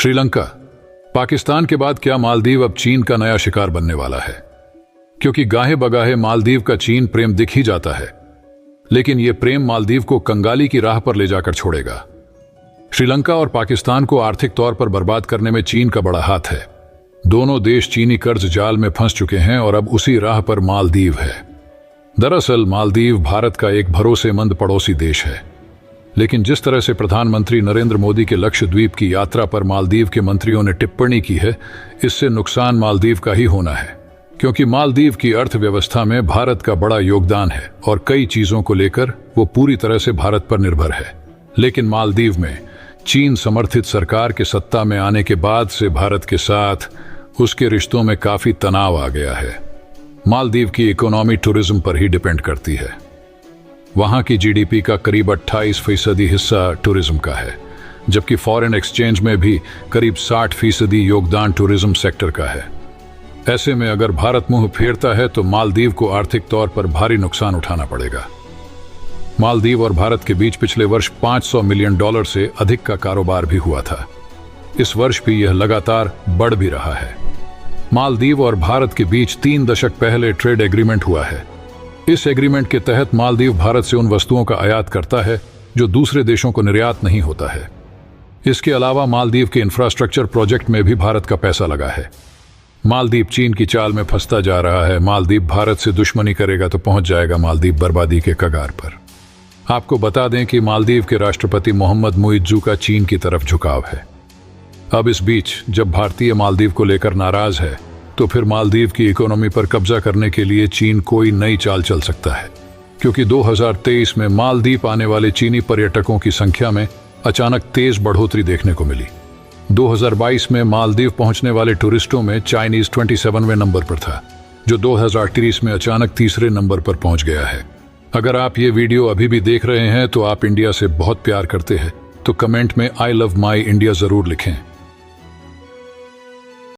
श्रीलंका। पाकिस्तान के बाद क्या मालदीव अब चीन का नया शिकार बनने वाला है? क्योंकि गाहे बगाहे मालदीव का चीन प्रेम दिख ही जाता है, लेकिन यह प्रेम मालदीव को कंगाली की राह पर ले जाकर छोड़ेगा। श्रीलंका और पाकिस्तान को आर्थिक तौर पर बर्बाद करने में चीन का बड़ा हाथ है। दोनों देश चीनी कर्ज जाल में फंस चुके हैं और अब उसी राह पर मालदीव है। दरअसल मालदीव भारत का एक भरोसेमंद पड़ोसी देश है, लेकिन जिस तरह से प्रधानमंत्री नरेंद्र मोदी के लक्षद्वीप की यात्रा पर मालदीव के मंत्रियों ने टिप्पणी की है, इससे नुकसान मालदीव का ही होना है। क्योंकि मालदीव की अर्थव्यवस्था में भारत का बड़ा योगदान है और कई चीजों को लेकर वो पूरी तरह से भारत पर निर्भर है। लेकिन मालदीव में चीन समर्थित सरकार के सत्ता में आने के बाद से भारत के साथ उसके रिश्तों में काफी तनाव आ गया है। मालदीव की इकोनॉमी टूरिज्म पर ही डिपेंड करती है। वहां की जीडीपी का करीब 28% हिस्सा टूरिज्म का है, जबकि फॉरेन एक्सचेंज में भी करीब 60% योगदान टूरिज्म सेक्टर का है। ऐसे में अगर भारत मुंह फेरता है तो मालदीव को आर्थिक तौर पर भारी नुकसान उठाना पड़ेगा। मालदीव और भारत के बीच पिछले वर्ष $500 मिलियन से अधिक का कारोबार भी हुआ था। इस वर्ष भी यह लगातार बढ़ भी रहा है। मालदीव और भारत के बीच 3 दशक पहले ट्रेड एग्रीमेंट हुआ है। इस एग्रीमेंट के तहत मालदीव भारत से उन वस्तुओं का आयात करता है जो दूसरे देशों को निर्यात नहीं होता है। इसके अलावा मालदीव के इंफ्रास्ट्रक्चर प्रोजेक्ट में भी भारत का पैसा लगा है। मालदीव चीन की चाल में फंसता जा रहा है। मालदीव भारत से दुश्मनी करेगा तो पहुंच जाएगा मालदीव बर्बादी के कगार पर। आपको बता दें कि मालदीव के राष्ट्रपति मोहम्मद मुइज्जू का चीन की तरफ झुकाव है। अब इस बीच जब भारतीय मालदीव को लेकर नाराज है, तो फिर मालदीव की इकोनॉमी पर कब्जा करने के लिए चीन कोई नई चाल चल सकता है। क्योंकि 2023 में मालदीव आने वाले चीनी पर्यटकों की संख्या में अचानक तेज बढ़ोतरी देखने को मिली। 2022 में मालदीव पहुंचने वाले टूरिस्टों में चाइनीज 27वें नंबर पर था, जो 2030 में अचानक तीसरे नंबर पर पहुंच गया है। अगर आप ये वीडियो अभी भी देख रहे हैं तो आप इंडिया से बहुत प्यार करते हैं, तो कमेंट में आई लव माई इंडिया जरूर लिखें।